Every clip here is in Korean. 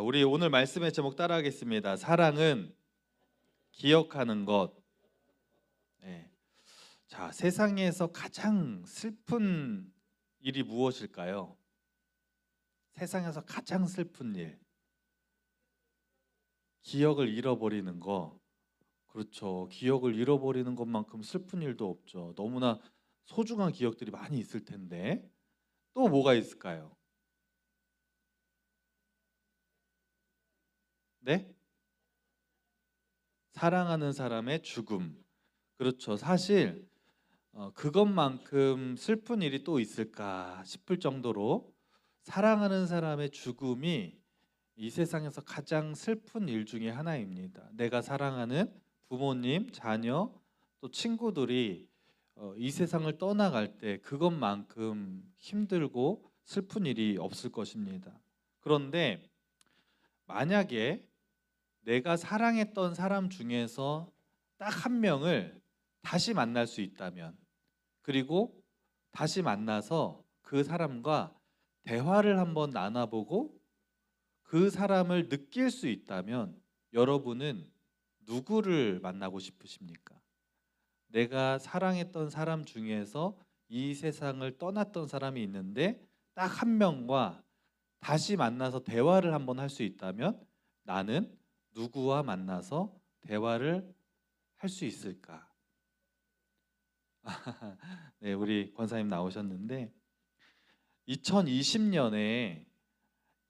우리 오늘 말씀의 제목 따라하겠습니다. 사랑은 기억하는 것. 네. 자, 세상에서 가장 슬픈 일이 무엇일까요? 세상에서 가장 슬픈 일. 기억을 잃어버리는 거. 그렇죠. 기억을 잃어버리는 것만큼 슬픈 일도 없죠. 너무나 소중한 기억들이 많이 있을 텐데. 또 뭐가 있을까요? 네? 사랑하는 사람의 죽음. 그렇죠. 사실 그것만큼 슬픈 일이 또 있을까 싶을 정도로 사랑하는 사람의 죽음이 이 세상에서 가장 슬픈 일 중에 하나입니다. 내가 사랑하는 부모님, 자녀, 또 친구들이 이 세상을 떠나갈 때 그것만큼 힘들고 슬픈 일이 없을 것입니다. 그런데 만약에 내가 사랑했던 사람 중에서 딱 한 명을 다시 만날 수 있다면, 그리고 다시 만나서 그 사람과 대화를 한번 나눠보고 그 사람을 느낄 수 있다면 여러분은 누구를 만나고 싶으십니까? 내가 사랑했던 사람 중에서 이 세상을 떠났던 사람이 있는데 딱 한 명과 다시 만나서 대화를 한번 할 수 있다면 나는 누구와 만나서 대화를 할 수 있을까? 네, 우리 권사님 나오셨는데 2020년에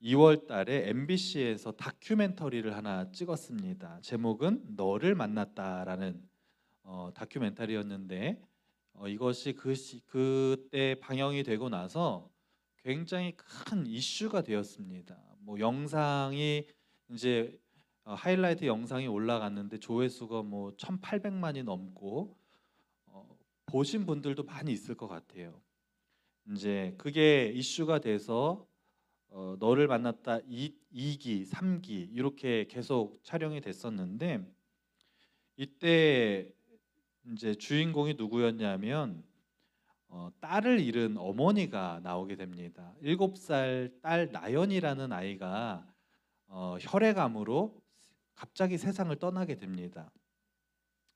2월 달에 MBC에서 다큐멘터리를 하나 찍었습니다. 제목은 너를 만났다라는 다큐멘터리였는데 이것이 그때 방영이 되고 나서 굉장히 큰 이슈가 되었습니다. 뭐 영상이 이제 하이라이트 영상이 올라갔는데 조회수가 뭐 1,800만이 넘고 보신 분들도 많이 있을 것 같아요. 이제 그게 이슈가 돼서 너를 만났다 2기, 3기 이렇게 계속 촬영이 됐었는데 이때 이제 주인공이 누구였냐면 딸을 잃은 어머니가 나오게 됩니다. 7살 딸 나연이라는 아이가 혈액암으로 갑자기 세상을 떠나게 됩니다.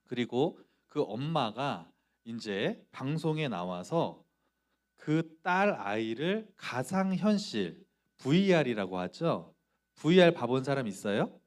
그리고 그 엄마가 이제 방송에 나와서 그 딸 아이를 가상현실 VR이라고 하죠. VR 봐본 사람 있어요?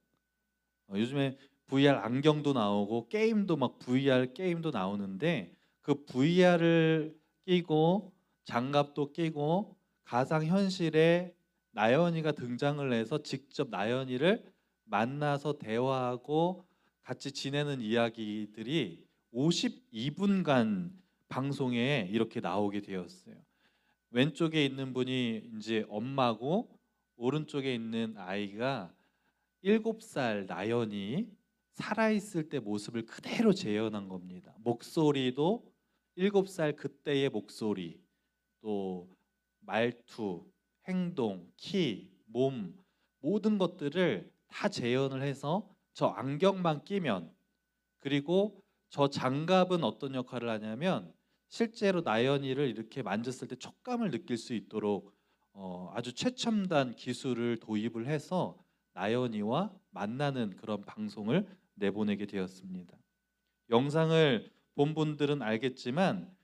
요즘에 VR 안경도 나오고 게임도 막 VR 게임도 나오는데 그 VR을 끼고 장갑도 끼고 가상현실에 나연이가 등장을 해서 직접 나연이를 만나서 대화하고 같이 지내는 이야기들이 52분간 방송에 이렇게 나오게 되었어요. 왼쪽에 있는 분이 이제 엄마고 오른쪽에 있는 아이가 7살 나연이 살아있을 때 모습을 그대로 재현한 겁니다. 목소리도 7살 그때의 목소리, 또 말투, 행동, 키, 몸 모든 것들을 다 재현을 해서 저 안경만 끼면, 그리고 저 장갑은 어떤 역할을 하냐면 실제로 나연이를 이렇게 만졌을 때 촉감을 느낄 수 있도록 아주 최첨단 기술을 도입을 해서 나연이와 만나는 그런 방송을 내보내게 되었습니다. 영상을 본 분들은 알겠지만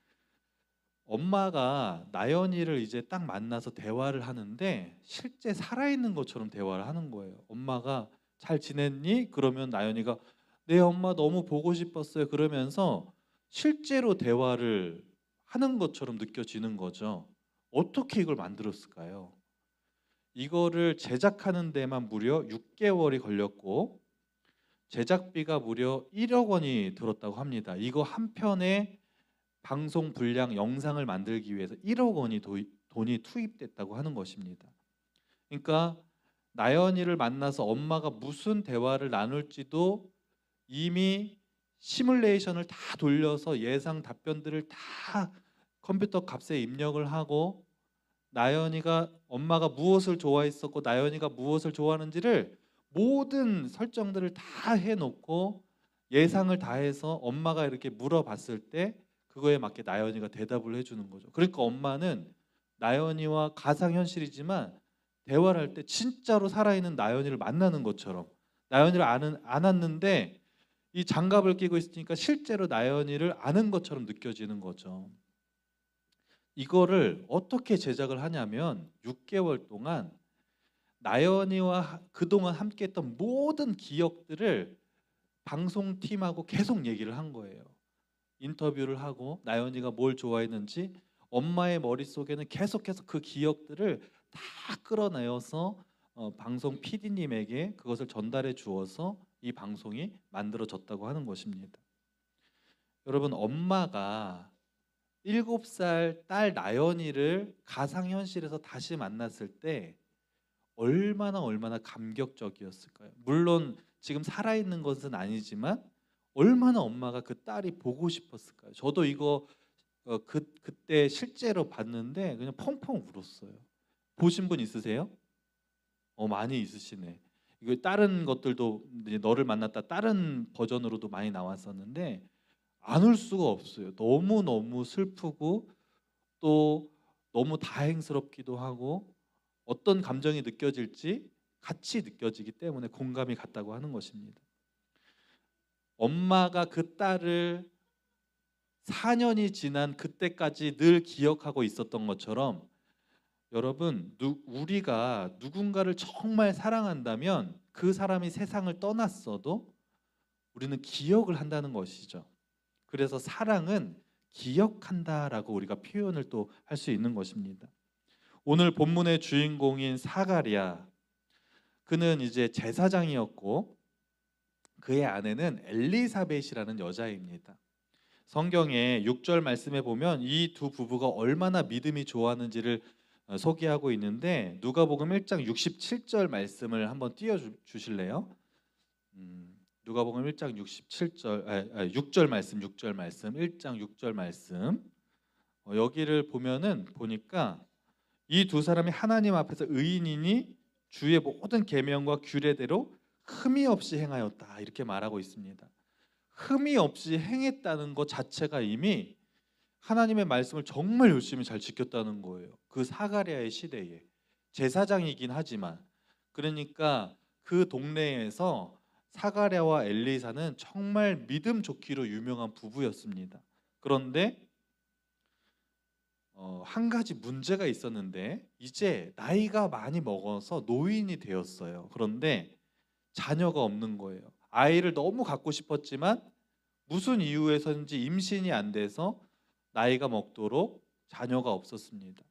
엄마가 나연이를 이제 딱 만나서 대화를 하는데 실제 살아있는 것처럼 대화를 하는 거예요. 엄마가 잘 지냈니? 그러면 나연이가 네 엄마 너무 보고 싶었어요. 그러면서 실제로 대화를 하는 것처럼 느껴지는 거죠. 어떻게 이걸 만들었을까요? 이거를 제작하는 데만 무려 6개월이 걸렸고 제작비가 무려 1억 원이 들었다고 합니다. 이거 한 편의 방송 분량 영상을 만들기 위해서 1억 원이 돈이 투입됐다고 하는 것입니다. 그러니까 나연이를 만나서 엄마가 무슨 대화를 나눌지도 이미 시뮬레이션을 다 돌려서 예상 답변들을 다 컴퓨터 값에 입력을 하고 나연이가 엄마가 무엇을 좋아했었고 나연이가 무엇을 좋아하는지를 모든 설정들을 다 해놓고 예상을 다 해서 엄마가 이렇게 물어봤을 때 그거에 맞게 나연이가 대답을 해주는 거죠. 그러니까 엄마는 나연이와 가상현실이지만 대화를 할 때 진짜로 살아있는 나연이를 만나는 것처럼, 나연이를 안았는데 이 장갑을 끼고 있으니까 실제로 나연이를 아는 것처럼 느껴지는 거죠. 이거를 어떻게 제작을 하냐면 6개월 동안 나연이와 그동안 함께했던 모든 기억들을 방송팀하고 계속 얘기를 한 거예요. 인터뷰를 하고 나연이가 뭘 좋아했는지, 엄마의 머릿속에는 계속해서 그 기억들을 다 끌어내어서 방송 PD님에게 그것을 전달해 주어서 이 방송이 만들어졌다고 하는 것입니다. 여러분, 엄마가 7살 딸 나연이를 가상현실에서 다시 만났을 때 얼마나 감격적이었을까요? 물론 지금 살아있는 것은 아니지만 얼마나 엄마가 그 딸이 보고 싶었을까요? 저도 이거 그때 실제로 봤는데 그냥 펑펑 울었어요. 보신 분 있으세요? 많이 있으시네. 이거 다른 것들도 이제 너를 만났다 다른 버전으로도 많이 나왔었는데 안 울 수가 없어요. 너무 슬프고 또 너무 다행스럽기도 하고 어떤 감정이 느껴질지 같이 느껴지기 때문에 공감이 갔다고 하는 것입니다. 엄마가 그 딸을 4년이 지난 그때까지 늘 기억하고 있었던 것처럼, 여러분, 우리가 누군가를 정말 사랑한다면 그 사람이 세상을 떠났어도 우리는 기억을 한다는 것이죠. 그래서 사랑은 기억한다라고 우리가 표현을 또 할 수 있는 것입니다. 오늘 본문의 주인공인 사가랴, 그는 이제 제사장이었고 그의 아내는 엘리사벳이라는 여자입니다. 성경의 6절 말씀에 보면 이 두 부부가 얼마나 믿음이 좋았는지를 소개하고 있는데, 누가복음 1장 67절 말씀을 한번 띄워 주실래요? 누가복음 1장 67절 6절 말씀 6절 말씀 1장 6절 말씀, 여기를 보니까 이 두 사람이 하나님 앞에서 의인이니 주의 모든 계명과 규례대로 흠이 없이 행하였다, 이렇게 말하고 있습니다. 흠이 없이 행했다는 것 자체가 이미 하나님의 말씀을 정말 열심히 잘 지켰다는 거예요. 그 사가랴의 시대에 제사장이긴 하지만, 그러니까 그 동네에서 사가랴와 엘리사는 정말 믿음 좋기로 유명한 부부였습니다. 그런데 한 가지 문제가 있었는데, 이제 나이가 많이 먹어서 노인이 되었어요. 그런데 자녀가 없는 거예요. 아이를 너무 갖고 싶었지만 무슨 이유에서인지 임신이 안 돼서 나이가 먹도록 자녀가 없었습니다.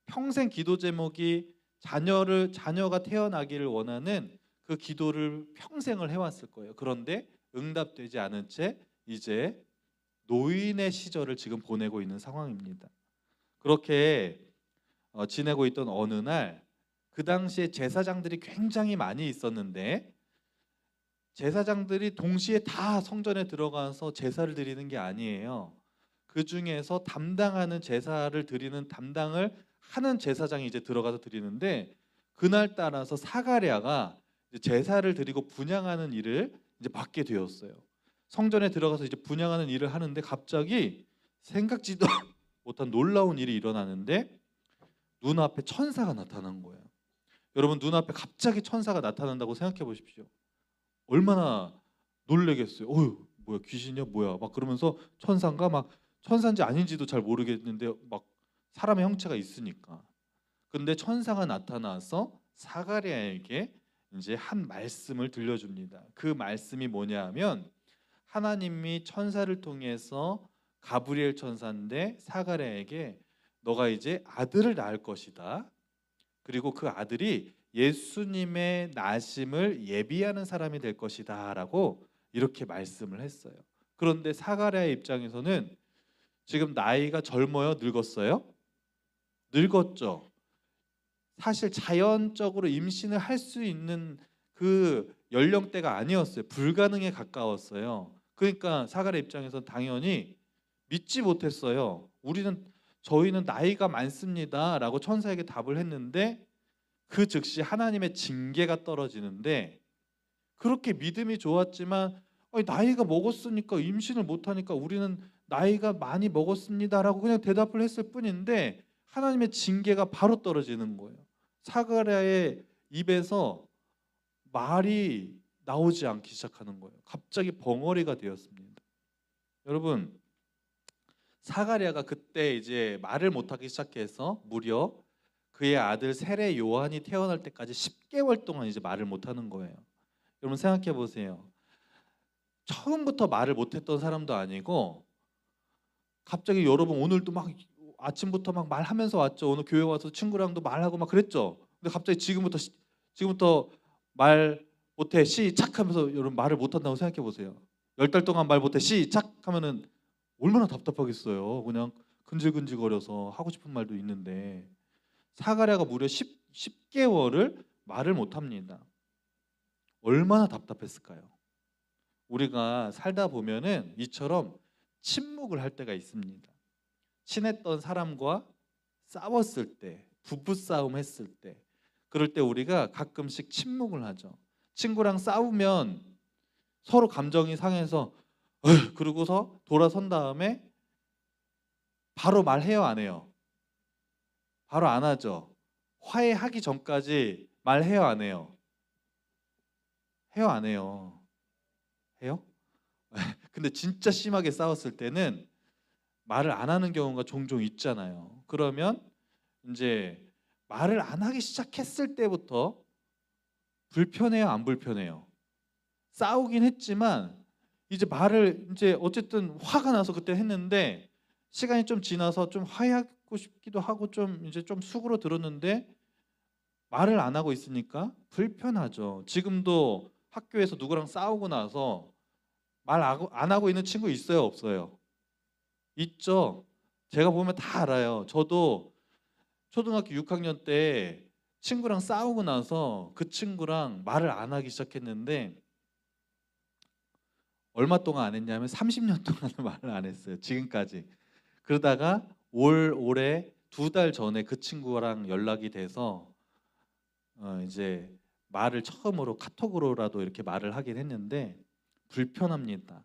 평생 기도 제목이 자녀가 태어나기를 원하는 그 기도를 평생을 해왔을 거예요. 그런데 응답되지 않은 채 이제 노인의 시절을 지금 보내고 있는 상황입니다. 그렇게 지내고 있던 어느 날, 그 당시에 제사장들이 굉장히 많이 있었는데 제사장들이 동시에 다 성전에 들어가서 제사를 드리는 게 아니에요. 그 중에서 담당하는 제사를 드리는 담당을 하는 제사장이 이제 들어가서 드리는데, 그날 따라서 사가랴가 제사를 드리고 분향하는 일을 이제 맡게 되었어요. 성전에 들어가서 이제 분향하는 일을 하는데 갑자기 생각지도 못한 놀라운 일이 일어나는데 눈앞에 천사가 나타난 거예요. 여러분, 눈앞에 갑자기 천사가 나타난다고 생각해 보십시오. 얼마나 놀래겠어요. 어휴, 뭐야, 귀신이야 뭐야, 막 그러면서 천사인가, 막 천사인지 아닌지도 잘 모르겠는데 막 사람의 형체가 있으니까. 근데 천사가 나타나서 사가랴에게 이제 한 말씀을 들려줍니다. 그 말씀이 뭐냐 하면, 하나님이 천사를 통해서 가브리엘 천사인데 사가랴에게 너가 이제 아들을 낳을 것이다. 그리고 그 아들이 예수님의 나심을 예비하는 사람이 될 것이다 라고 이렇게 말씀을 했어요. 그런데 사가랴의 입장에서는 지금 나이가 젊어요? 늙었어요? 늙었죠. 사실 자연적으로 임신을 할 수 있는 그 연령대가 아니었어요. 불가능에 가까웠어요. 그러니까 사가랴 입장에서 당연히 믿지 못했어요. 저희는 나이가 많습니다 라고 천사에게 답을 했는데, 그 즉시 하나님의 징계가 떨어지는데, 그렇게 믿음이 좋았지만 나이가 먹었으니까 임신을 못하니까 우리는 나이가 많이 먹었습니다라고 그냥 대답을 했을 뿐인데 하나님의 징계가 바로 떨어지는 거예요. 사가랴의 입에서 말이 나오지 않기 시작하는 거예요. 갑자기 벙어리가 되었습니다. 여러분, 사가랴가 그때 이제 말을 못하기 시작해서 무려 그의 아들 세례 요한이 태어날 때까지 10개월 동안 이제 말을 못하는 거예요. 여러분 생각해 보세요. 처음부터 말을 못했던 사람도 아니고 갑자기 여러분 오늘도 막 아침부터 막 말하면서 왔죠. 오늘 교회 와서 친구랑도 말하고 막 그랬죠. 근데 갑자기 지금부터 말 못해 시작하면서 여러분 말을 못한다고 생각해 보세요. 10달 동안 말 못해 시작하면은 얼마나 답답하겠어요. 그냥 근질근질거려서 하고 싶은 말도 있는데 사가랴가 무려 10개월을 말을 못합니다. 얼마나 답답했을까요? 우리가 살다 보면은 이처럼 침묵을 할 때가 있습니다. 친했던 사람과 싸웠을 때, 부부싸움 했을 때, 그럴 때 우리가 가끔씩 침묵을 하죠. 친구랑 싸우면 서로 감정이 상해서 그러고서 돌아선 다음에 바로 말해요, 안 해요? 바로 안 하죠. 화해하기 전까지 말해요, 안 해요? 해요, 안 해요? 해요? 근데 진짜 심하게 싸웠을 때는 말을 안 하는 경우가 종종 있잖아요. 그러면 이제 말을 안 하기 시작했을 때부터 불편해요, 안 불편해요? 싸우긴 했지만 이제 말을 이제 어쨌든 화가 나서 그때 했는데 시간이 좀 지나서 좀 화해하고 싶기도 하고 좀 이제 좀 숙으로 들었는데 말을 안 하고 있으니까 불편하죠. 지금도 학교에서 누구랑 싸우고 나서 말 안 하고 있는 친구 있어요, 없어요? 있죠. 제가 보면 다 알아요. 저도 초등학교 6학년 때 친구랑 싸우고 나서 그 친구랑 말을 안 하기 시작했는데 얼마 동안 안 했냐면 30년 동안 말을 안 했어요. 지금까지. 그러다가 올해 2달 전에 그 친구랑 연락이 돼서 이제 말을 처음으로 카톡으로라도 이렇게 말을 하긴 했는데 불편합니다.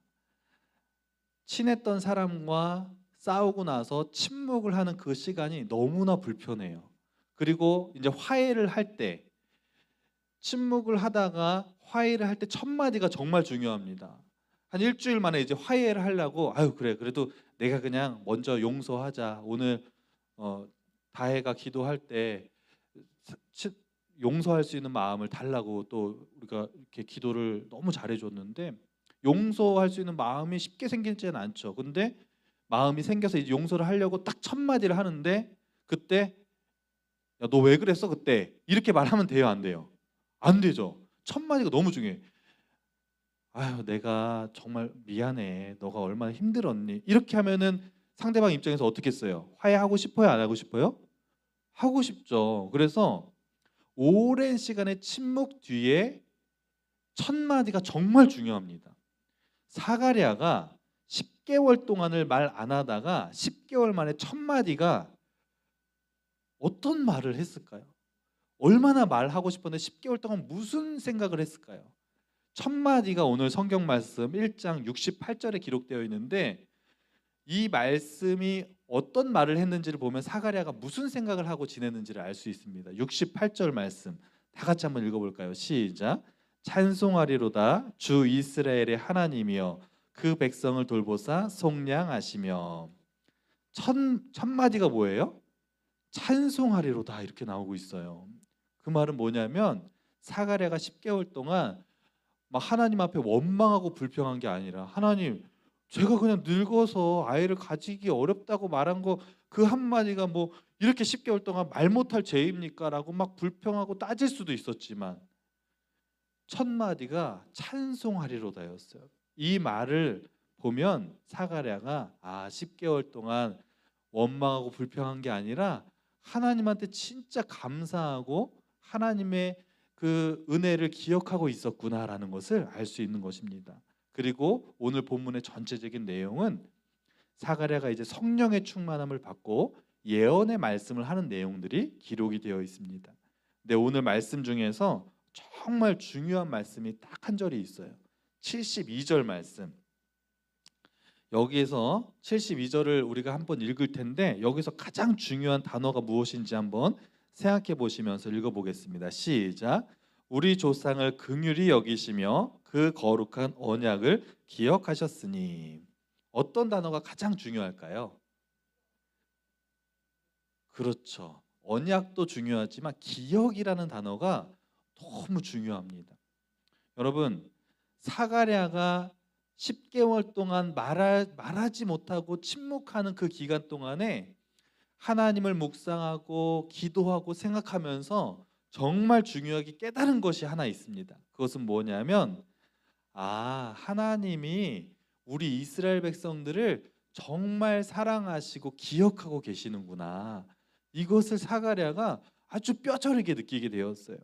친했던 사람과 싸우고 나서 침묵을 하는 그 시간이 너무나 불편해요. 그리고 이제 화해를 할 때 침묵을 하다가 화해를 할 때 첫 마디가 정말 중요합니다. 한 일주일 만에 이제 화해를 하려고 아유 그래 그래도 내가 그냥 먼저 용서하자. 오늘 다혜가 기도할 때 용서할 수 있는 마음을 달라고 또 우리가 이렇게 기도를 너무 잘해줬는데 용서할 수 있는 마음이 쉽게 생기지는 않죠. 근데 마음이 생겨서 이제 용서를 하려고 딱 첫 마디를 하는데 그때 야 너 왜 그랬어 그때 이렇게 말하면 돼요 안 돼요? 안 되죠. 첫 마디가 너무 중요해. 아유 내가 정말 미안해. 너가 얼마나 힘들었니? 이렇게 하면은 상대방 입장에서 어떻게 써요? 화해하고 싶어요 안 하고 싶어요? 하고 싶죠. 그래서 오랜 시간의 침묵 뒤에 첫 마디가 정말 중요합니다. 사가랴가 10개월 동안을 말 안 하다가 10개월 만에 첫 마디가 어떤 말을 했을까요? 얼마나 말하고 싶었는데 10개월 동안 무슨 생각을 했을까요? 첫 마디가 오늘 성경 말씀 1장 68절에 기록되어 있는데 이 말씀이 어떤 말을 했는지를 보면 사가랴가 무슨 생각을 하고 지냈는지를 알 수 있습니다. 68절 말씀 다 같이 한번 읽어볼까요? 시작. 찬송하리로다 주 이스라엘의 하나님이여 그 백성을 돌보사 속량하시며 첫 마디가 뭐예요? 찬송하리로다 이렇게 나오고 있어요. 그 말은 뭐냐면 사가랴가 10개월 동안 막 하나님 앞에 원망하고 불평한 게 아니라 하나님 제가 그냥 늙어서 아이를 가지기 어렵다고 말한 거 그 한마디가 뭐 이렇게 10개월 동안 말 못할 죄입니까? 라고 막 불평하고 따질 수도 있었지만 첫 마디가 찬송하리로다였어요. 이 말을 보면 사가랴가 10개월 동안 원망하고 불평한 게 아니라 하나님한테 진짜 감사하고 하나님의 그 은혜를 기억하고 있었구나라는 것을 알 수 있는 것입니다. 그리고 오늘 본문의 전체적인 내용은 사가랴가 이제 성령의 충만함을 받고 예언의 말씀을 하는 내용들이 기록이 되어 있습니다. 근데 오늘 말씀 중에서 정말 중요한 말씀이 딱 한 절이 있어요. 72절 말씀. 여기에서 72절을 우리가 한번 읽을 텐데 여기서 가장 중요한 단어가 무엇인지 한번 생각해 보시면서 읽어보겠습니다. 시작. 우리 조상을 긍휼히 여기시며 그 거룩한 언약을 기억하셨으니. 어떤 단어가 가장 중요할까요? 그렇죠. 언약도 중요하지만 기억이라는 단어가 너무 중요합니다. 여러분, 사가랴가 10개월 동안 말하지 못하고 침묵하는 그 기간 동안에 하나님을 묵상하고 기도하고 생각하면서 정말 중요하게 깨달은 것이 하나 있습니다. 그것은 뭐냐면, 하나님이 우리 이스라엘 백성들을 정말 사랑하시고 기억하고 계시는구나. 이것을 사가랴가 아주 뼈저리게 느끼게 되었어요.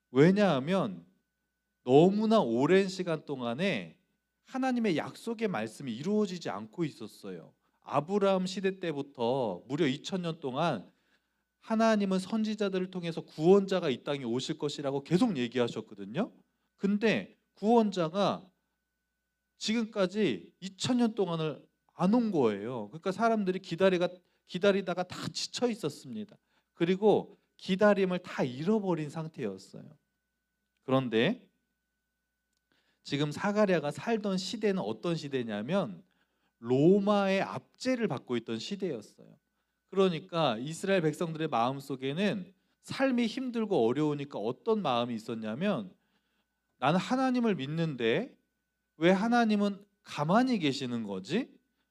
왜냐하면 너무나 오랜 시간 동안에 하나님의 약속의 말씀이 이루어지지 않고 있었어요. 아브라함 시대 때부터 무려 2000년 동안 하나님은 선지자들을 통해서 구원자가 이 땅에 오실 것이라고 계속 얘기하셨거든요. 근데 구원자가 지금까지 2000년 동안을 안 온 거예요. 그러니까 사람들이 기다리다가 다 지쳐 있었습니다. 그리고 기다림을 다 잃어버린 상태였어요. 그런데 지금 사가랴가 살던 시대는 어떤 시대냐면 로마의 압제를 받고 있던 시대였어요. 그러니까 이스라엘 백성들의 마음속에는 삶이 힘들고 어려우니까 어떤 마음이 있었냐면, 나는 하나님을 믿는데 왜 하나님은 가만히 계시는 거지?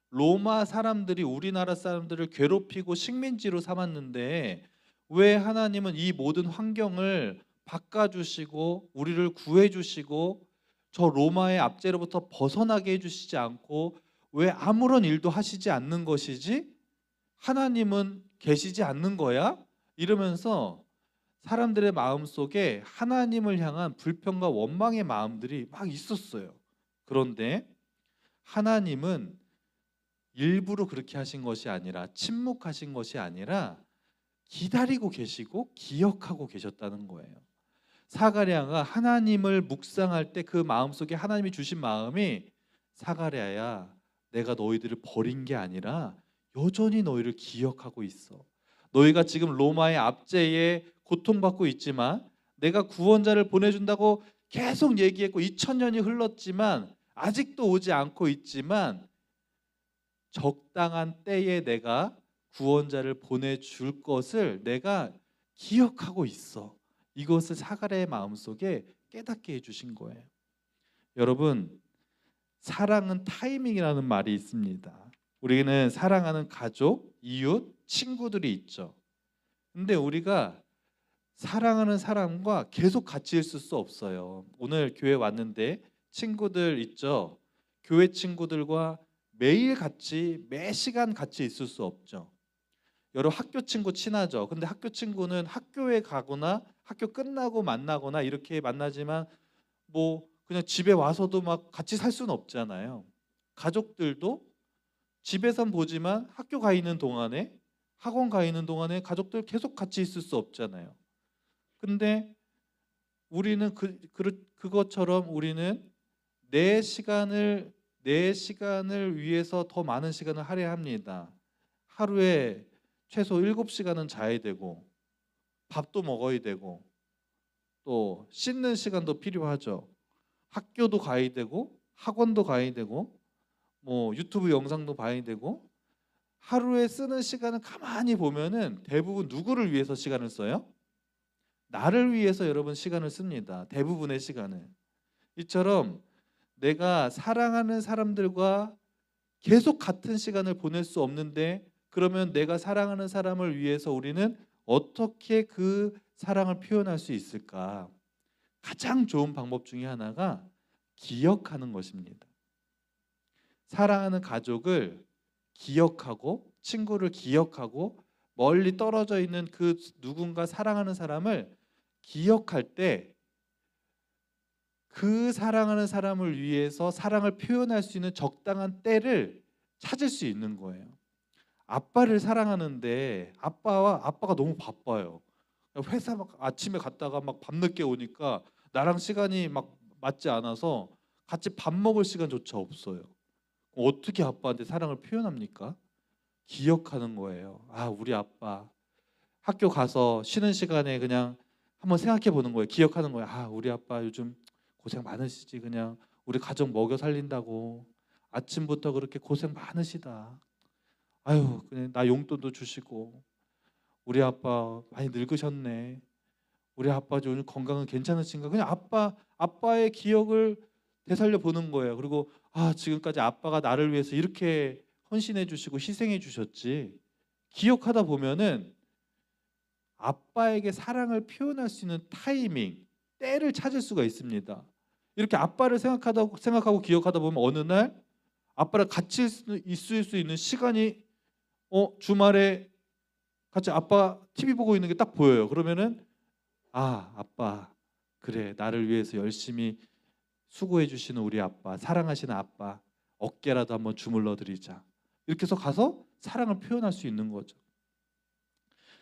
로마 사람들이 우리나라 사람들을 괴롭히고 식민지로 삼았는데 왜 하나님은 이 모든 환경을 바꿔주시고 우리를 구해주시고 저 로마의 압제로부터 벗어나게 해주시지 않고 왜 아무런 일도 하시지 않는 것이지? 하나님은 계시지 않는 거야? 이러면서 사람들의 마음속에 하나님을 향한 불평과 원망의 마음들이 막 있었어요. 그런데 하나님은 일부러 그렇게 하신 것이 아니라, 침묵하신 것이 아니라 기다리고 계시고 기억하고 계셨다는 거예요. 사가랴가 하나님을 묵상할 때 그 마음속에 하나님이 주신 마음이, 사가랴야, 내가 너희들을 버린 게 아니라 여전히 너희를 기억하고 있어. 너희가 지금 로마의 압제에 고통받고 있지만 내가 구원자를 보내준다고 계속 얘기했고 2000년이 흘렀지만 아직도 오지 않고 있지만 적당한 때에 내가 구원자를 보내줄 것을 내가 기억하고 있어. 이것을 사가랴의 마음속에 깨닫게 해주신 거예요. 여러분, 사랑은 타이밍이라는 말이 있습니다. 우리는 사랑하는 가족, 이웃, 친구들이 있죠. 근데 우리가 사랑하는 사람과 계속 같이 있을 수 없어요. 오늘 교회 왔는데 친구들 있죠. 교회 친구들과 매일 같이 매 시간 같이 있을 수 없죠. 여러분, 학교 친구 친하죠. 근데 학교 친구는 학교에 가거나 학교 끝나고 만나거나 이렇게 만나지만 뭐 그냥 집에 와서도 막 같이 살 수는 없잖아요. 가족들도 집에선 보지만 학교 가 있는 동안에, 학원 가 있는 동안에 가족들 계속 같이 있을 수 없잖아요. 근데 우리는 그것처럼 우리는 내 시간을 위해서 더 많은 시간을 할애합니다. 하루에 최소 7시간은 자야 되고 밥도 먹어야 되고 또 씻는 시간도 필요하죠. 학교도 가야 되고 학원도 가야 되고 뭐 유튜브 영상도 봐야 되고, 하루에 쓰는 시간을 가만히 보면은 대부분 누구를 위해서 시간을 써요? 나를 위해서 여러분 시간을 씁니다. 대부분의 시간을. 이처럼 내가 사랑하는 사람들과 계속 같은 시간을 보낼 수 없는데, 그러면 내가 사랑하는 사람을 위해서 우리는 어떻게 그 사랑을 표현할 수 있을까? 가장 좋은 방법 중에 하나가 기억하는 것입니다. 사랑하는 가족을 기억하고 친구를 기억하고 멀리 떨어져 있는 그 누군가 사랑하는 사람을 기억할 때 그 사랑하는 사람을 위해서 사랑을 표현할 수 있는 적당한 때를 찾을 수 있는 거예요. 아빠를 사랑하는데 아빠가 너무 바빠요. 회사 막 아침에 갔다가 막 밤늦게 오니까 나랑 시간이 막 맞지 않아서 같이 밥 먹을 시간조차 없어요. 어떻게 아빠한테 사랑을 표현합니까? 기억하는 거예요. 우리 아빠 학교 가서 쉬는 시간에 그냥 한번 생각해 보는 거예요. 기억하는 거예요. 아, 우리 아빠 요즘 고생 많으시지. 그냥 우리 가족 먹여 살린다고 아침부터 그렇게 고생 많으시다. 아유, 그냥 나 용돈도 주시고 우리 아빠 많이 늙으셨네. 우리 아빠 오늘 건강은 괜찮으신가? 그냥 아빠의 기억을 되살려 보는 거예요. 그리고 아, 지금까지 아빠가 나를 위해서 이렇게 헌신해 주시고 희생해 주셨지. 기억하다 보면은 아빠에게 사랑을 표현할 수 있는 타이밍, 때를 찾을 수가 있습니다. 이렇게 아빠를 생각하고 기억하다 보면 어느 날 아빠랑 같이 있을 수 있는 시간이 주말에 같이 아빠 TV 보고 있는 게 딱 보여요. 그러면은 아, 아빠, 그래, 나를 위해서 열심히 수고해 주시는 우리 아빠, 사랑하시는 아빠, 어깨라도 한번 주물러 드리자. 이렇게 해서 가서 사랑을 표현할 수 있는 거죠.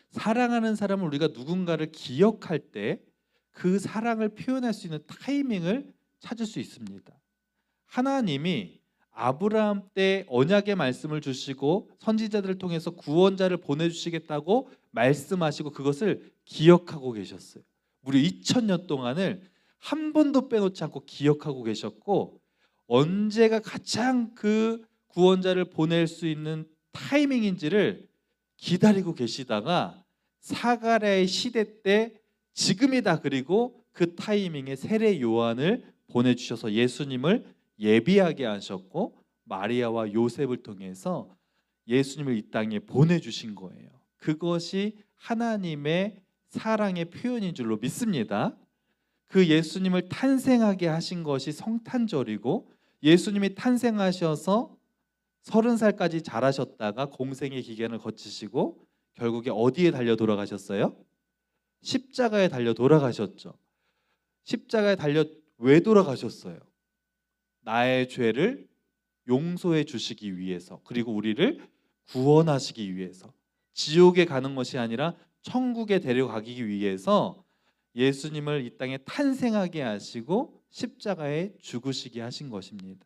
사랑하는 사람을 우리가 누군가를 기억할 때 그 사랑을 표현할 수 있는 타이밍을 찾을 수 있습니다. 하나님이 아브라함 때 언약의 말씀을 주시고 선지자들을 통해서 구원자를 보내주시겠다고 말씀하시고 그것을 기억하고 계셨어요. 무려 2000년 동안을 한 번도 빼놓지 않고 기억하고 계셨고, 언제가 가장 그 구원자를 보낼 수 있는 타이밍인지를 기다리고 계시다가 사가랴의 시대 때 지금이다, 그리고 그 타이밍에 세례 요한을 보내주셔서 예수님을 예비하게 하셨고 마리아와 요셉을 통해서 예수님을 이 땅에 보내주신 거예요. 그것이 하나님의 사랑의 표현인 줄로 믿습니다. 그 예수님을 탄생하게 하신 것이 성탄절이고, 예수님이 탄생하셔서 30살까지 자라셨다가 공생의 기간을 거치시고 결국에 어디에 달려 돌아가셨어요? 십자가에 달려 돌아가셨죠. 십자가에 달려 왜 돌아가셨어요? 나의 죄를 용서해 주시기 위해서, 그리고 우리를 구원하시기 위해서, 지옥에 가는 것이 아니라 천국에 데려가기 위해서 예수님을 이 땅에 탄생하게 하시고 십자가에 죽으시게 하신 것입니다.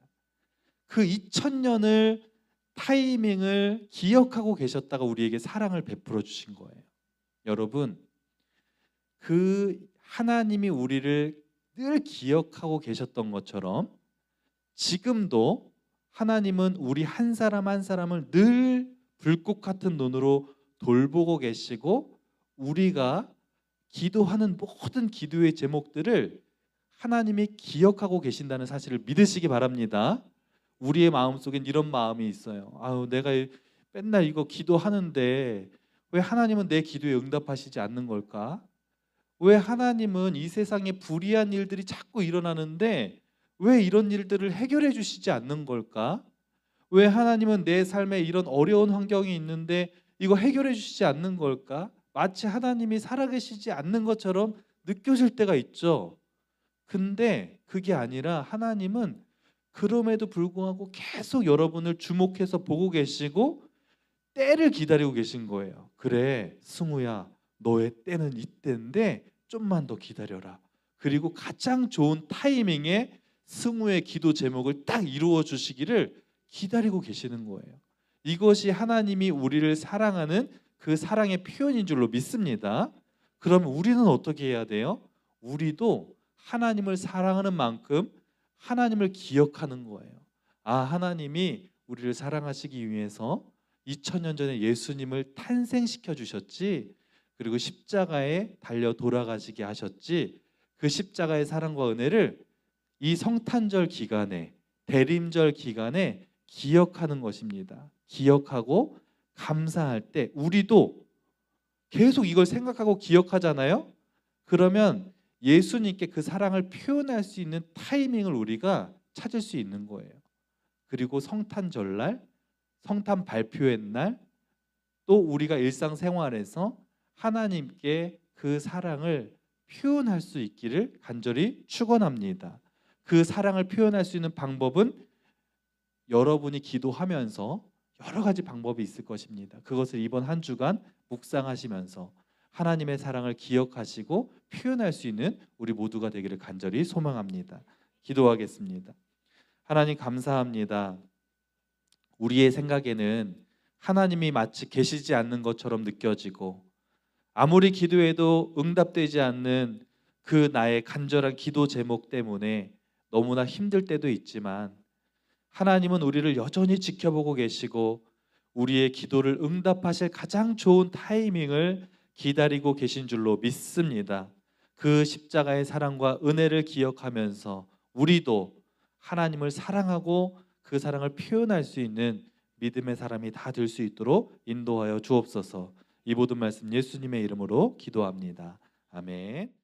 그 2000년을 타이밍을 기억하고 계셨다가 우리에게 사랑을 베풀어 주신 거예요. 여러분, 그 하나님이 우리를 늘 기억하고 계셨던 것처럼 지금도 하나님은 우리 한 사람 한 사람을 늘 불꽃 같은 눈으로 돌보고 계시고, 우리가 기도하는 모든 기도의 제목들을 하나님이 기억하고 계신다는 사실을 믿으시기 바랍니다. 우리의 마음속엔 이런 마음이 있어요. 아유, 내가 맨날 이거 기도하는데 왜 하나님은 내 기도에 응답하시지 않는 걸까? 왜 하나님은 이 세상에 불의한 일들이 자꾸 일어나는데 왜 이런 일들을 해결해 주시지 않는 걸까? 왜 하나님은 내 삶에 이런 어려운 환경이 있는데 이거 해결해 주시지 않는 걸까? 마치 하나님이 살아계시지 않는 것처럼 느껴질 때가 있죠. 근데 그게 아니라 하나님은 그럼에도 불구하고 계속 여러분을 주목해서 보고 계시고 때를 기다리고 계신 거예요. 그래, 승우야, 너의 때는 이때인데 좀만 더 기다려라. 그리고 가장 좋은 타이밍에 승우의 기도 제목을 딱 이루어 주시기를 기다리고 계시는 거예요. 이것이 하나님이 우리를 사랑하는 그 사랑의 표현인 줄로 믿습니다. 그럼 우리는 어떻게 해야 돼요? 우리도 하나님을 사랑하는 만큼 하나님을 기억하는 거예요. 아, 하나님이 우리를 사랑하시기 위해서 2000년 전에 예수님을 탄생시켜 주셨지, 그리고 십자가에 달려 돌아가시게 하셨지, 그 십자가의 사랑과 은혜를 이 성탄절 기간에, 대림절 기간에 기억하는 것입니다. 기억하고 감사할 때 우리도 계속 이걸 생각하고 기억하잖아요. 그러면 예수님께 그 사랑을 표현할 수 있는 타이밍을 우리가 찾을 수 있는 거예요. 그리고 성탄절날, 성탄 발표의 날, 또 우리가 일상생활에서 하나님께 그 사랑을 표현할 수 있기를 간절히 축원합니다. 그 사랑을 표현할 수 있는 방법은 여러분이 기도하면서 여러 가지 방법이 있을 것입니다. 그것을 이번 한 주간 묵상하시면서 하나님의 사랑을 기억하시고 표현할 수 있는 우리 모두가 되기를 간절히 소망합니다. 기도하겠습니다. 하나님, 감사합니다. 우리의 생각에는 하나님이 마치 계시지 않는 것처럼 느껴지고, 아무리 기도해도 응답되지 않는 그 나의 간절한 기도 제목 때문에 너무나 힘들 때도 있지만 하나님은 우리를 여전히 지켜보고 계시고 우리의 기도를 응답하실 가장 좋은 타이밍을 기다리고 계신 줄로 믿습니다. 그 십자가의 사랑과 은혜를 기억하면서 우리도 하나님을 사랑하고 그 사랑을 표현할 수 있는 믿음의 사람이 다 될 수 있도록 인도하여 주옵소서. 이 모든 말씀 예수님의 이름으로 기도합니다. 아멘.